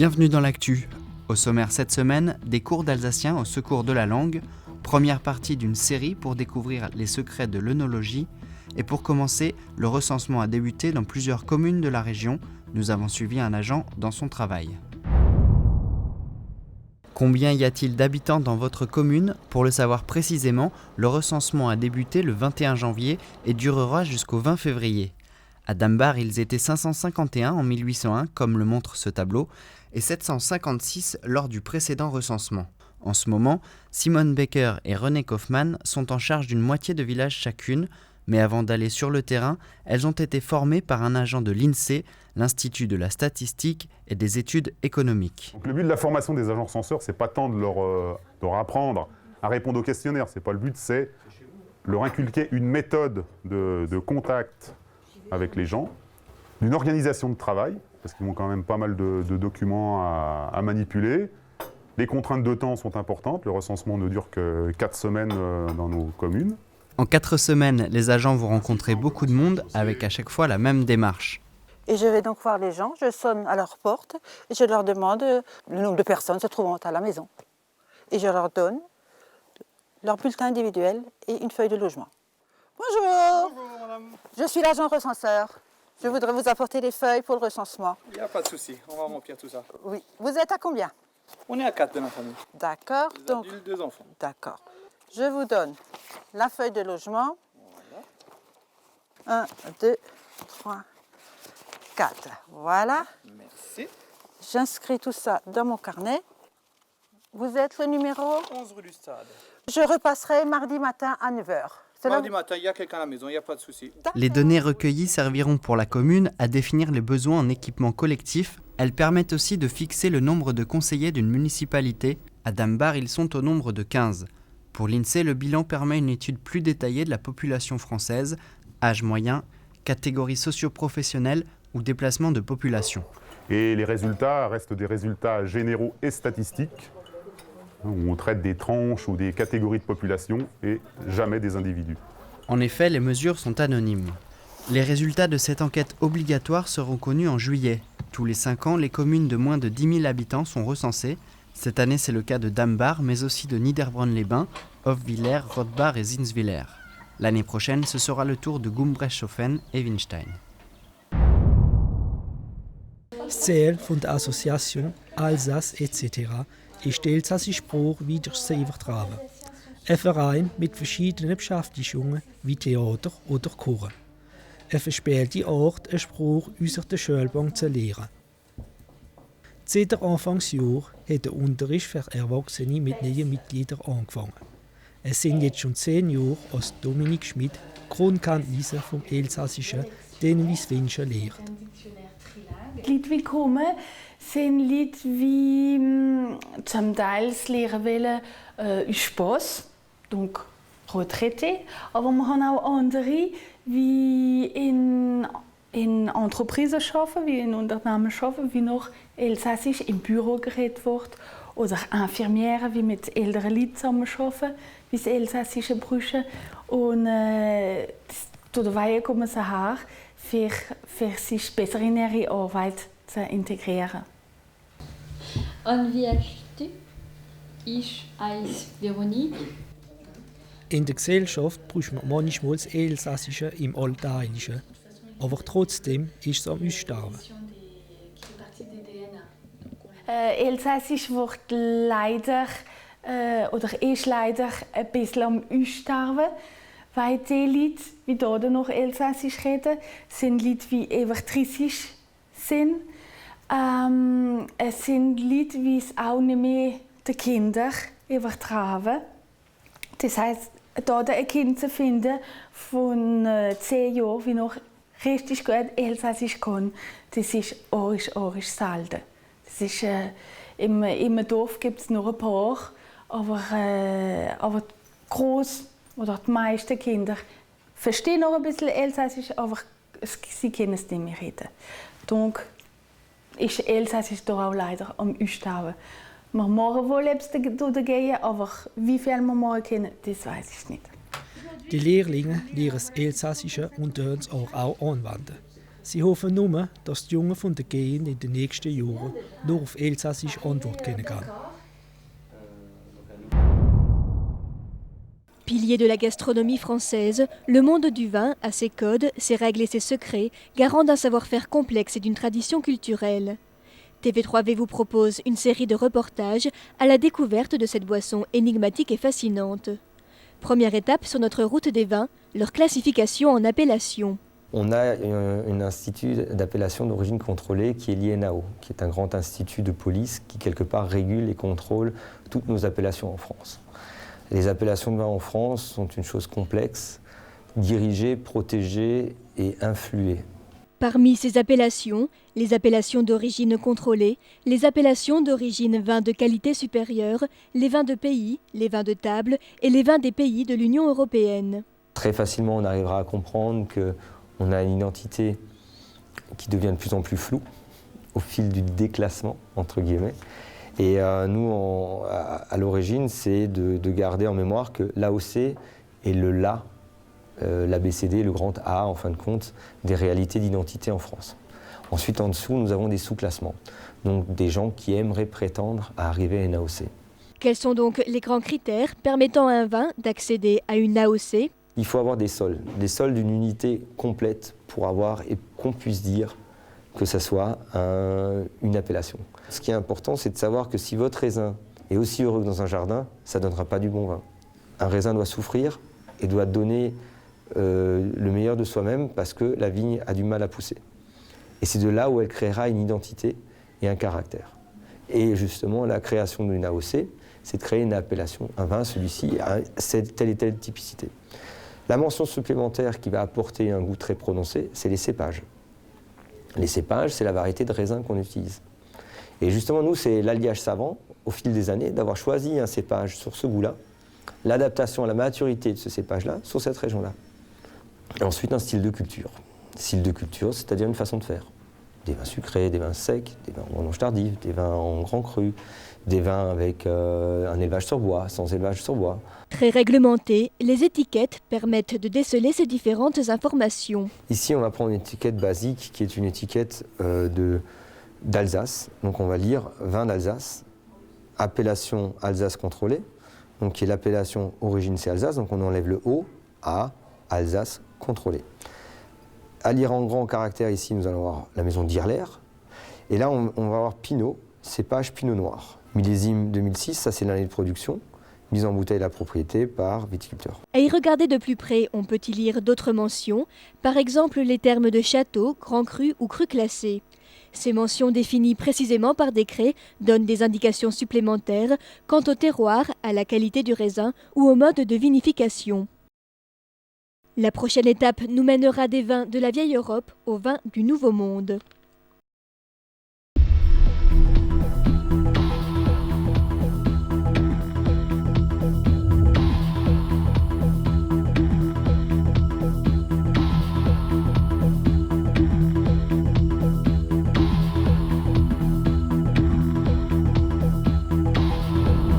Bienvenue dans l'actu. Au sommaire cette semaine, des cours d'alsacien au secours de la langue, première partie d'une série pour découvrir les secrets de l'œnologie. Et pour commencer, le recensement a débuté dans plusieurs communes de la région. Nous avons suivi un agent dans son travail. Combien y a-t-il d'habitants dans votre commune ? Pour le savoir précisément, le recensement a débuté le 21 janvier et durera jusqu'au 20 février. À Dambar, ils étaient 551 en 1801, comme le montre ce tableau, et 756 lors du précédent recensement. En ce moment, Simone Becker et René Kaufmann sont en charge d'une moitié de village chacune, mais avant d'aller sur le terrain, elles ont été formées par un agent de l'INSEE, l'Institut de la statistique et des études économiques. Donc le but de la formation des agents recenseurs, c'est pas tant de leur apprendre à répondre aux questionnaires, c'est pas le but, c'est leur inculquer une méthode de contact avec les gens, d'une organisation de travail, parce qu'ils ont quand même pas mal de documents à manipuler. Les contraintes de temps sont importantes, le recensement ne dure que 4 semaines dans nos communes. En 4 semaines, les agents vont rencontrer beaucoup de monde avec à chaque fois la même démarche. Et je vais donc voir les gens, je sonne à leur porte et je leur demande le nombre de personnes se trouvant à la maison. Et je leur donne leur bulletin individuel et une feuille de logement. Bonjour. Bonjour madame. Je suis l'agent recenseur. Je voudrais vous apporter les feuilles pour le recensement. Il n'y a pas de souci, on va remplir tout ça. Oui. Vous êtes à combien ? On est à 4 de la famille. D'accord. 2 Donc, adultes, 2 enfants. d'accord. Je vous donne la feuille de logement. 1, 2, 3, 4. Voilà. Merci. J'inscris tout ça dans mon carnet. Vous êtes le numéro ? 11 rue du Stade. Je repasserai mardi matin à 9h. Mardi matin, il y a quelqu'un à la maison, il n'y a pas de souci. Les données recueillies serviront pour la commune à définir les besoins en équipement collectif. Elles permettent aussi de fixer le nombre de conseillers d'une municipalité. À Dambar, ils sont au nombre de 15. Pour l'INSEE, le bilan permet une étude plus détaillée de la population française, âge moyen, catégorie socio-professionnelle ou déplacement de population. Et les résultats restent des résultats généraux et statistiques, où on traite des tranches ou des catégories de population et jamais des individus. En effet, les mesures sont anonymes. Les résultats de cette enquête obligatoire seront connus en juillet. Tous les 5 ans, les communes de moins de 10 000 habitants sont recensées. Cette année, c'est le cas de Dambar, mais aussi de Niederbronn-les-Bains, Hofwiller, Rothbard et Zinswiller. L'année prochaine, ce sera le tour de Gumbrecht-Schoffen et Winstein. Das Ziel der Association Alsace etc. ist, die elsässische Sprache weiter zu übertragen. Ein Verein mit verschiedenen Beschäftigungen wie Theater oder Chor. Eine verspielte Art, eine Sprache unserer der Schulbank zu lernen. Seit der Anfangsjahr hat der Unterricht für Erwachsene mit neuen Mitgliedern angefangen. Es sind jetzt schon 10 Jahre, als Dominik Schmidt Grundkenntnisse vom Elsässischen den Wieswinschen lehrt. Die Leute, die kommen, sind Leute, die zum Teil lernen wollen, aus Spass, donc Retraité. Aber wir haben auch andere, die in Entreprisen arbeiten, wie in Unternehmen arbeiten, wie noch Elsässisch im Büro geredet wird. Oder Infirmieren, wie mit älteren Leuten zusammenarbeiten, wie das Elsässische brauchen. Und dabei kommen sie her, für sich besser in ihre Arbeit zu integrieren. Und wie heißt du? Ich heiße Veronique. In der Gesellschaft braucht man manchmal das Elsässische im Alltäglichen. Aber trotzdem ist es am Aussterben. Elsässisch wird leider, oder ist leider ein bisschen am Aussterben. Weil die Leute, die hier noch Elsässisch reden, sind Leute, die über 30 sind. Es sind Leute, die es auch nicht mehr den Kindern übertragen. Das heisst, hier ein Kind zu finden von 10 Jahren, die noch richtig gut Elsässisch kann, das ist orisch selten. Das ist, im Dorf gibt es nur ein paar, aber groß oder die meisten Kinder verstehen noch ein bisschen Elsässisch, aber sie können es nicht mehr reden. Donc ist Elsässisch hier auch leider am Aussterben. Wir machen wohl etwas dagegen, aber wie viel wir machen können, das weiß ich nicht. Die Lehrlinge lernen das Elsässische und können es auch anwenden. Sie hoffen nur, dass die Jungen von der Gegend in den nächsten Jahren nur auf Elsassisch Antwort geben können. Pilier de la gastronomie française, le monde du vin a ses codes, ses règles et ses secrets, garant d'un savoir-faire complexe et d'une tradition culturelle. TV3V vous propose une série de reportages à la découverte de cette boisson énigmatique et fascinante. Première étape sur notre route des vins, leur classification en appellations. On a un institut d'appellation d'origine contrôlée qui est l'INAO, qui est un grand institut de police qui quelque part régule et contrôle toutes nos appellations en France. Les appellations de vin en France sont une chose complexe, dirigée, protégée et influée. Parmi ces appellations, les appellations d'origine contrôlée, les appellations d'origine vin de qualité supérieure, les vins de pays, les vins de table et les vins des pays de l'Union européenne. Très facilement, on arrivera à comprendre qu'on a une identité qui devient de plus en plus floue au fil du déclassement, entre guillemets. Et nous, à l'origine, c'est de garder en mémoire que l'AOC est le LA, l'ABCD, le grand A, en fin de compte, des réalités d'identité en France. Ensuite, en dessous, nous avons des sous-classements, donc des gens qui aimeraient prétendre à arriver à une AOC. Quels sont donc les grands critères permettant à un vin d'accéder à une AOC ? Il faut avoir des sols d'une unité complète pour avoir et qu'on puisse dire que ça soit une appellation. Ce qui est important, c'est de savoir que si votre raisin est aussi heureux que dans un jardin, ça ne donnera pas du bon vin. Un raisin doit souffrir et doit donner le meilleur de soi-même parce que la vigne a du mal à pousser. Et c'est de là où elle créera une identité et un caractère. Et justement, la création d'une AOC, c'est de créer une appellation. Un vin, celui-ci, a telle et telle typicité. La mention supplémentaire qui va apporter un goût très prononcé, c'est les cépages. Les cépages, c'est la variété de raisin qu'on utilise. Et justement, nous, c'est l'alliage savant, au fil des années, d'avoir choisi un cépage sur ce goût-là, l'adaptation à la maturité de ce cépage-là sur cette région-là. Et ensuite, un style de culture. Style de culture, c'est-à-dire une façon de faire. Des vins sucrés, des vins secs, des vins en vendange tardive, des vins en grand cru, des vins avec un élevage sur bois, sans élevage sur bois. Très réglementées, les étiquettes permettent de déceler ces différentes informations. Ici, on va prendre une étiquette basique qui est une étiquette d'Alsace. Donc on va lire vin d'Alsace, appellation Alsace contrôlée, donc qui est l'appellation origine c'est Alsace, donc on enlève le O, A, Alsace contrôlée. À lire en grand caractère ici, nous allons avoir la maison d'Irler. Et là, on va avoir Pinot, cépage Pinot Noir. Millésime 2006, ça c'est l'année de production. Mise en bouteille la propriété par viticulteur. À y regarder de plus près, on peut y lire d'autres mentions, par exemple les termes de château, grand cru ou cru classé. Ces mentions définies précisément par décret donnent des indications supplémentaires quant au terroir, à la qualité du raisin ou au mode de vinification. La prochaine étape nous mènera des vins de la vieille Europe aux vins du Nouveau Monde.